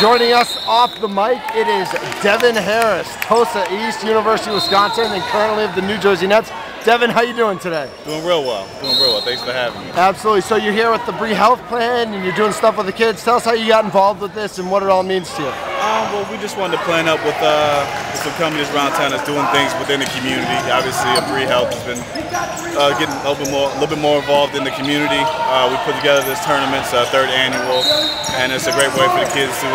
Joining us off the mic, it is Devin Harris, Tosa East, University of Wisconsin, and currently of the New Jersey Nets. Devin, how you doing today? Doing real well. Thanks for having me. Absolutely. So you're here with the Bree Health Plan, and you're doing stuff with the kids. Tell us how you got involved with this and what it all means to you. Well, we just wanted to plan up with some companies around town that's doing things within the community. Obviously, Bree Health has been getting a little bit more involved in the community. We put together this tournament, it's our third annual, and it's a great way for the kids to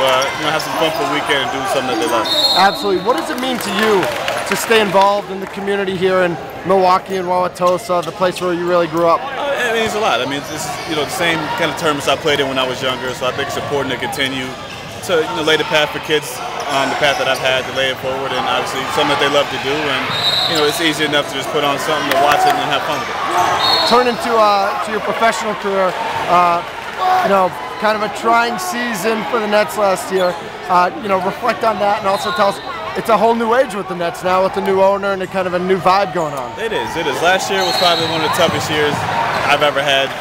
have some fun for the weekend and do something that they love. Absolutely. What does it mean to you to stay involved in the community here in Milwaukee and Wauwatosa, the place where you really grew up? It means a lot. I mean, it's the same kind of tournaments I played in when I was younger, so I think it's important to continue to lay the path for kids, the path that I've had to lay it forward, and obviously something that they love to do, and it's easy enough to just put on something to watch it and have fun with it. Turn into to your professional career, kind of a trying season for the Nets last year. Reflect on that and also tell us, it's a whole new age with the Nets now with the new owner and a kind of a new vibe going on. It is. Last year was probably one of the toughest years I've ever had,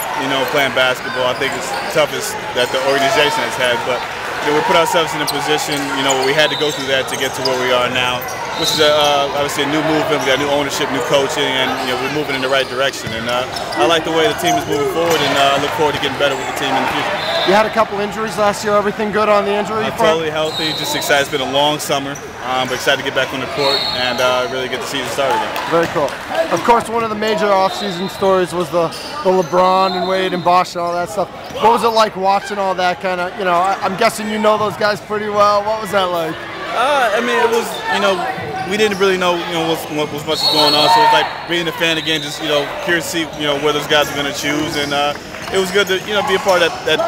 playing basketball. I think it's the toughest that the organization has had, but we put ourselves in a position, where we had to go through that to get to where we are now, which is obviously a new movement. We got new ownership, new coaching, and we're moving in the right direction. And I like the way the team is moving forward, and I look forward to getting better with the team in the future. You had a couple injuries last year. Everything good on the injury front? Totally healthy. Just excited. It's been a long summer, but excited to get back on the court and really get the season started again. Very cool. Of course, one of the major off-season stories was the LeBron and Wade and Bosh and all that stuff. What was it like watching all that kind of? I'm guessing you know those guys pretty well. What was that like? It was, we didn't really know, what was much going on. So it was like being a fan again, just, curious to see, where those guys were going to choose. And it was good to, be a part of that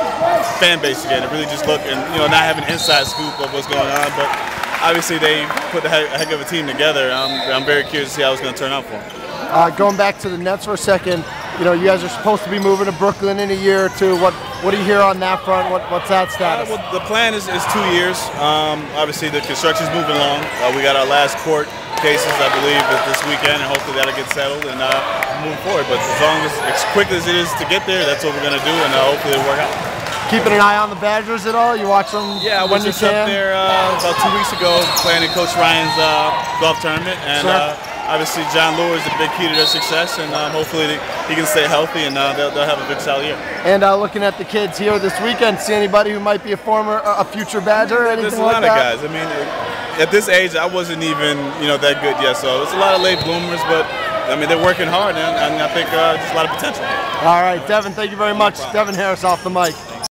fan base again. To really just look and, not have an inside scoop of what's going on. But obviously they put a heck of a team together. I'm very curious to see how it's going to turn out for them. Going back to the Nets for a second, you guys are supposed to be moving to Brooklyn in a year or two. What do you hear on that front? What's that status? Well, the plan is 2 years. Obviously, the construction's moving along. We got our last court cases, I believe, this weekend, and hopefully that'll get settled and move forward. But as quick as it is to get there, that's what we're going to do, and hopefully it'll work out. Keeping an eye on the Badgers at all? You watch them Yeah, I was just up there about 2 weeks ago playing in Coach Ryan's golf tournament, and obviously John Lure is a big key to their success, and hopefully he can stay healthy and they'll have a big solid year. And looking at the kids here this weekend, see anybody who might be a future Badger or anything like that? There's a lot of guys. I mean, at this age, I wasn't even that good yet, so it's a lot of late bloomers, but I mean they're working hard, and I think there's a lot of potential. All right, Devin, thank you very much. Devin Harris off the mic.